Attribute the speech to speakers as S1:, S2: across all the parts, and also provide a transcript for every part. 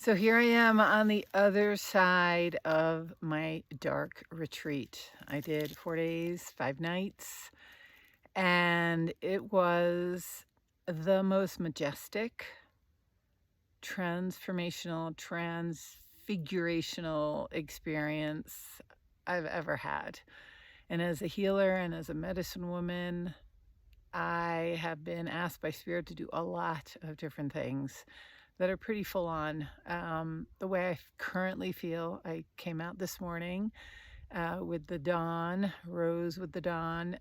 S1: So here I am on the other side of my dark retreat. I did 4 days, 5 nights, and it was the most majestic, transformational, transfigurational experience I've ever had. And as a healer and as a medicine woman, I have been asked by Spirit to do a lot of different things that are pretty full on. The way I currently feel, I came out this morning with the dawn, rose with the dawn.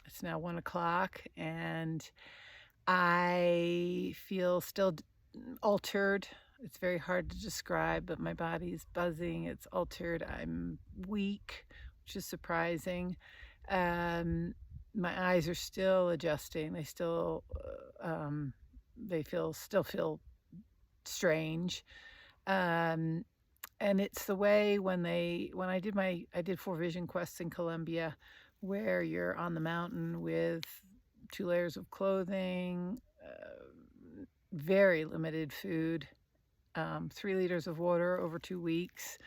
S1: It's now 1 o'clock, and I feel still altered. It's very hard to describe, but my body's buzzing. It's altered. I'm weak, which is surprising. My eyes are still adjusting. They still feel strange. And it's the way when I did 4 vision quests in Colombia, where you're on the mountain with 2 layers of clothing, very limited food, 3 liters of water over 2 weeks.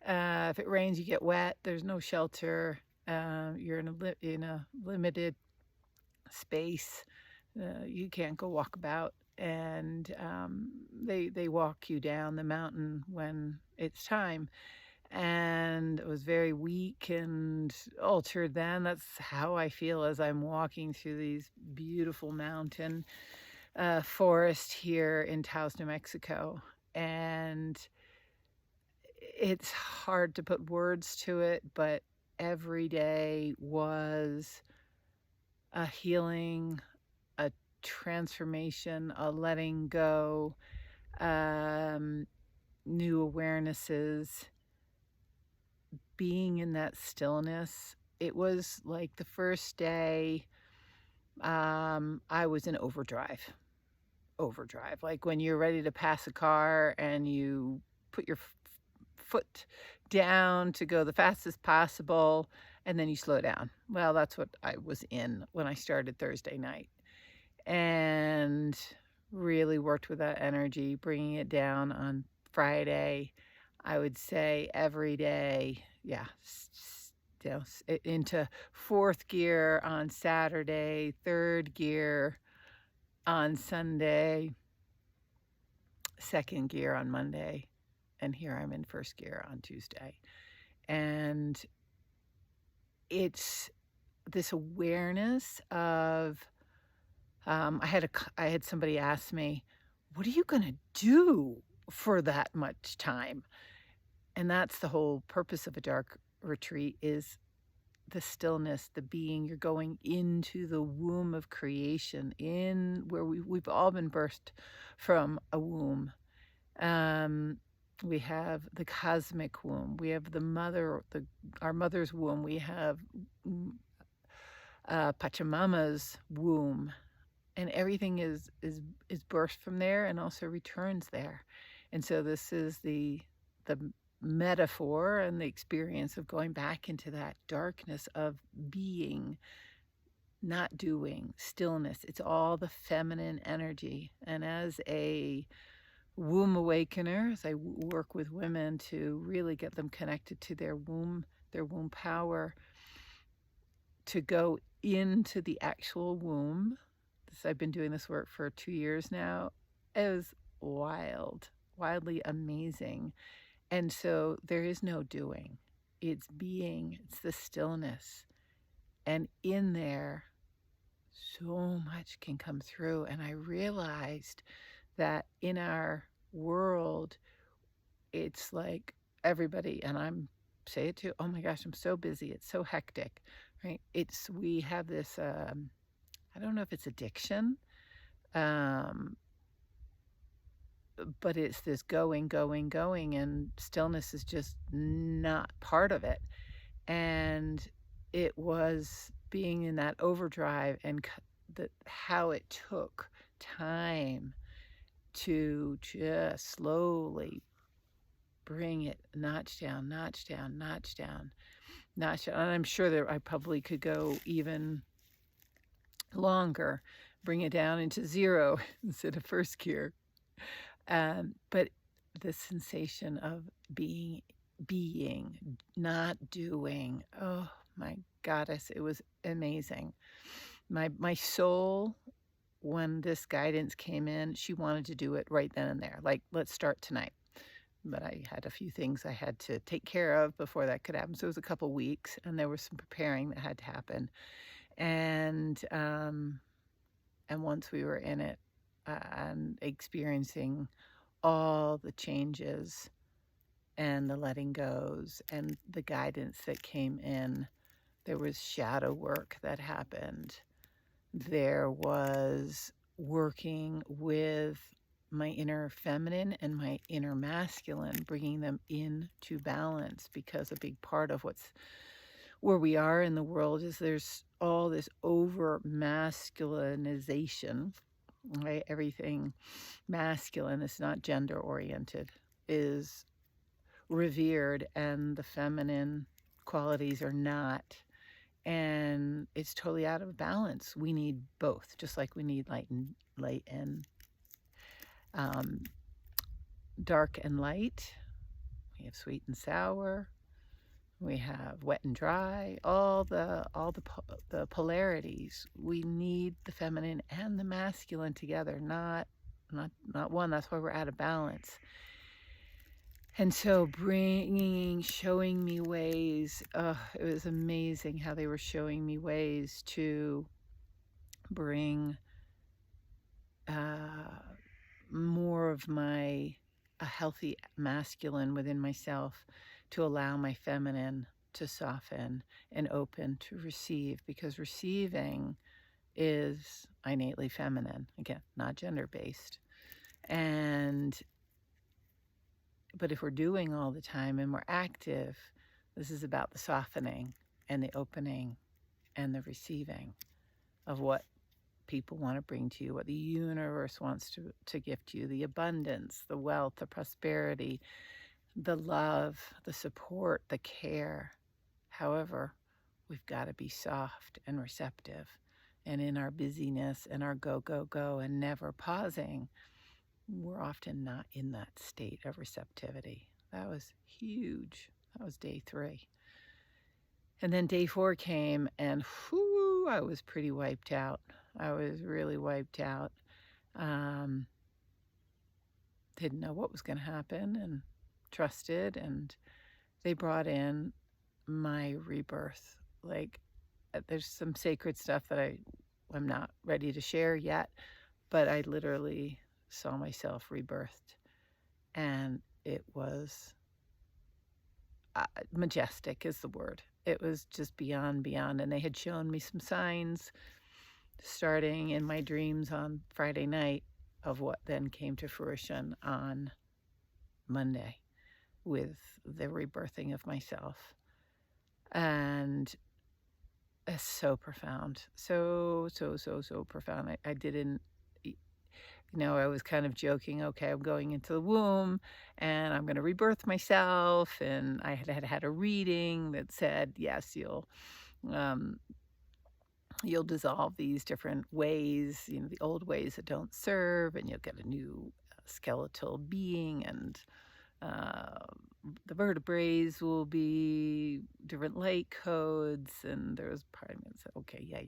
S1: If it rains, you get wet. There's no shelter. You're in a limited space. You can't go walk about, and they walk you down the mountain when it's time. And it was very weak and altered then. That's how I feel as I'm walking through these beautiful mountain forest here in Taos, New Mexico. And it's hard to put words to it, but every day was a healing, a transformation, a letting go, new awarenesses, being in that stillness. It was like the first day I was in overdrive, like when you're ready to pass a car and you put your foot down to go the fastest possible, and then you slow down. Well, that's what I was in when I started Thursday night, and really worked with that energy, bringing it down on Friday. I would say every day, into 4th gear on Saturday, 3rd gear on Sunday, 2nd gear on Monday, and here I'm in 1st gear on Tuesday. And it's this awareness of, I had somebody ask me, what are you going to do for that much time? And that's the whole purpose of a dark retreat, is the stillness, the being. You're going into the womb of creation, in where we've all been birthed from a womb. We have the cosmic womb. We have our mother's womb. We have Pachamama's womb, and everything is birthed from there and also returns there. And so this is the metaphor and the experience of going back into that darkness of being, not doing, stillness. It's all the feminine energy. And as a womb awakener, as I work with women to really get them connected to their womb power, to go into the actual womb. I've been doing this work for 2 years now. It was wildly amazing. And so there is no doing. It's being, it's the stillness. And in there, so much can come through. And I realized that in our world, it's like everybody, and say it too, oh my gosh, I'm so busy. It's so hectic, right? We have this, I don't know if it's addiction, but it's this going, and stillness is just not part of it. And it was being in that overdrive, and how it took time to just slowly bring it notch down. And I'm sure that I probably could go even longer, bring it down into 0 instead of 1st gear. But this sensation of being, not doing. Oh my goddess, it was amazing. My soul, when this guidance came in, she wanted to do it right then and there. Like, let's start tonight. But I had a few things I had to take care of before that could happen. So it was a couple weeks, and there was some preparing that had to happen. And once we were in it, and experiencing all the changes and the letting goes and the guidance that came in, there was shadow work that happened. There was working with my inner feminine and my inner masculine, bringing them into balance, because a big part of where we are in the world is there's all this over masculinization, right? Everything masculine is not gender oriented, is revered, and the feminine qualities are not. And it's totally out of balance. We need both, just like we need light and dark and light. We have sweet and sour. We have wet and dry. All the polarities. We need the feminine and the masculine together, not one. That's why we're out of balance. And so showing me ways, it was amazing how they were showing me ways to bring more of a healthy masculine within myself, to allow my feminine to soften and open to receive, because receiving is innately feminine, again, not gender-based. But if we're doing all the time and we're active, this is about the softening and the opening and the receiving of what people want to bring to you, what the universe wants to gift you, the abundance, the wealth, the prosperity, the love, the support, the care. However, we've got to be soft and receptive. And in our busyness and our go, go, go, and never pausing, we're often not in that state of receptivity. That was huge. That was day 3. And then day 4 came, and whoo, I was pretty wiped out. I was really wiped out. Didn't know what was going to happen, and trusted, and they brought in my rebirth. Like, there's some sacred stuff that I'm not ready to share yet, but I literally saw myself rebirthed, and it was majestic is the word. It was just beyond, and they had shown me some signs starting in my dreams on Friday night of what then came to fruition on Monday with the rebirthing of myself. And it's so profound, so profound. I didn't, I was kind of joking, okay, I'm going into the womb and I'm going to rebirth myself. And I had a reading that said, yes, you'll dissolve these different ways, the old ways that don't serve, and you'll get a new skeletal being, and the vertebrae will be different light codes. And there was part of me that said, okay, yeah,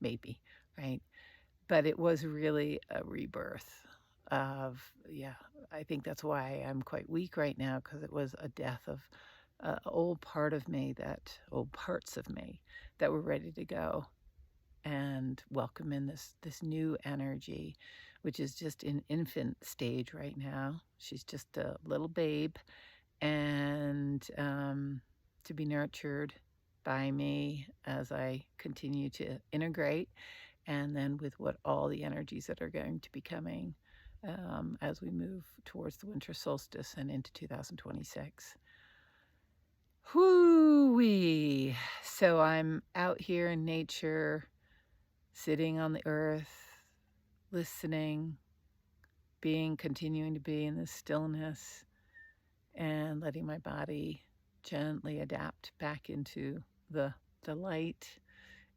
S1: maybe, right? But it was really a rebirth of, I think that's why I'm quite weak right now, because it was a death of old parts of me that were ready to go and welcome in this new energy, which is just in infant stage right now. She's just a little babe, and to be nurtured by me as I continue to integrate, and then with what all the energies that are going to be coming as we move towards the winter solstice and into 2026. Whoo-wee! So I'm out here in nature, sitting on the earth, listening, continuing to be in this stillness, and letting my body gently adapt back into the light.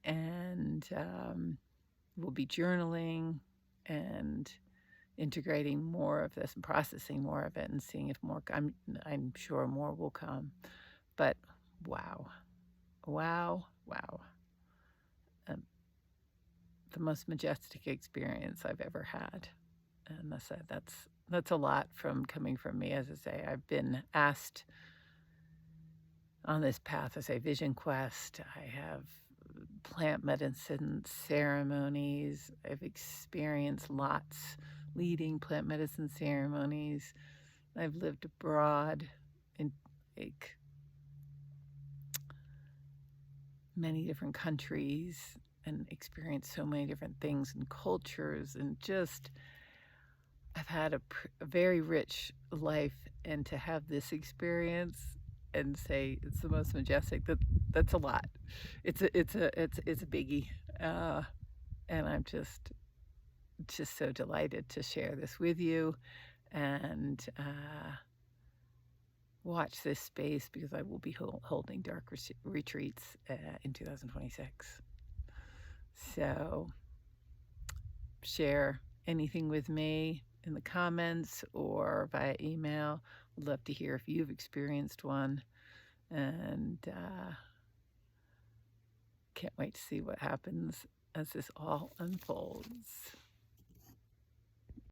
S1: And we'll be journaling and integrating more of this and processing more of it and seeing if more. I'm sure more will come, but wow, wow, wow. The most majestic experience I've ever had. And that's a lot from coming from me. As I say, I've been asked on this path as a vision quest. I have plant medicine ceremonies. I've experienced lots leading plant medicine ceremonies. I've lived abroad in like many different countries and experienced so many different things and cultures, and just I've had a very rich life, and to have this experience and say it's the most majestic, that's a lot. It's a biggie, and I'm just so delighted to share this with you and watch this space, because I will be holding dark retreats in 2026. So share anything with me in the comments or via email. Would love to hear if you've experienced one, and can't wait to see what happens as this all unfolds.